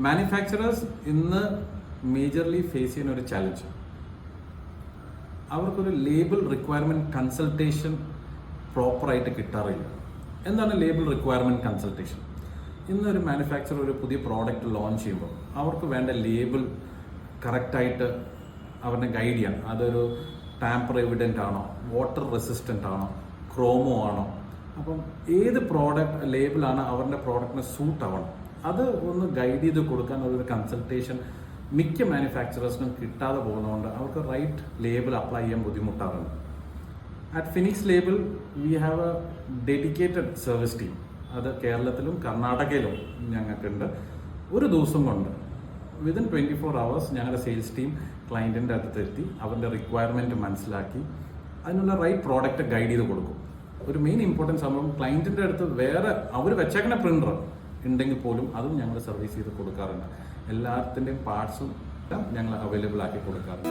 Manufacturers ഇന്ന് majorly face ചെയ്യുന്ന ഒരു ചാലഞ്ച്, അവർക്കൊരു ലേബിൾ റിക്വയർമെന്റ് കൺസൾട്ടേഷൻ പ്രോപ്പറായിട്ട് കിട്ടാറില്ല. എന്താണ് ലേബിൾ റിക്വയർമെന്റ് കൺസൾട്ടേഷൻ? ഇന്നൊരു മാനുഫാക്ചറർ ഒരു പുതിയ പ്രോഡക്റ്റ് ലോഞ്ച് ചെയ്യുമ്പോൾ അവർക്ക് വേണ്ട ലേബിൾ കറക്റ്റായിട്ട് അവരെ ഗൈഡ് ചെയ്യാൻ, അതൊരു ടാമ്പർ എവിഡൻ്റ് ആണോ, വാട്ടർ റെസിസ്റ്റൻ്റ് ആണോ, ക്രോമോ ആണോ, അപ്പം ഏത് പ്രോഡക്റ്റ് ലേബിളാണ് അവരുടെ പ്രോഡക്റ്റിന് സൂട്ട് ആവണം, അത് ഒന്ന് ഗൈഡ് ചെയ്ത് കൊടുക്കാൻ ഒരു കൺസൾട്ടേഷൻ മിക്ക മാനുഫാക്ചറേഴ്സിനും കിട്ടാതെ പോകുന്നതുകൊണ്ട് അവർക്ക് റൈറ്റ് ലേബിൾ അപ്ലൈ ചെയ്യാൻ ബുദ്ധിമുട്ടാറുണ്ട്. At Phoenix label we have a dedicated service team. അത് കേരളത്തിലും കർണാടകയിലും ഞങ്ങൾക്കുണ്ട്. ഒരു ദിവസം കൊണ്ട് വിതിൻ 24 hours ഞങ്ങളുടെ സെയിൽസ് ടീം ക്ലയൻറ്റിൻ്റെ അടുത്തെത്തി അവരുടെ റിക്വയർമെൻറ്റ് മനസ്സിലാക്കി അതിനുള്ള റൈറ്റ് പ്രോഡക്റ്റ് ഗൈഡ് ചെയ്ത് കൊടുക്കും. ഒരു മെയിൻ ഇമ്പോർട്ടൻസ് സംഭവം, ക്ലയൻറ്റിൻ്റെ അടുത്ത് വേറെ അവർ വെച്ചേക്കുന്ന പ്രിൻ്റർ ഉണ്ടെങ്കിൽ പോലും അതും ഞങ്ങൾ സർവീസ് ചെയ്ത് കൊടുക്കാറുണ്ട്. എല്ലാത്തിൻ്റെയും പാർട്സും ഞങ്ങൾ അവൈലബിൾ ആക്കി കൊടുക്കാറുണ്ട്.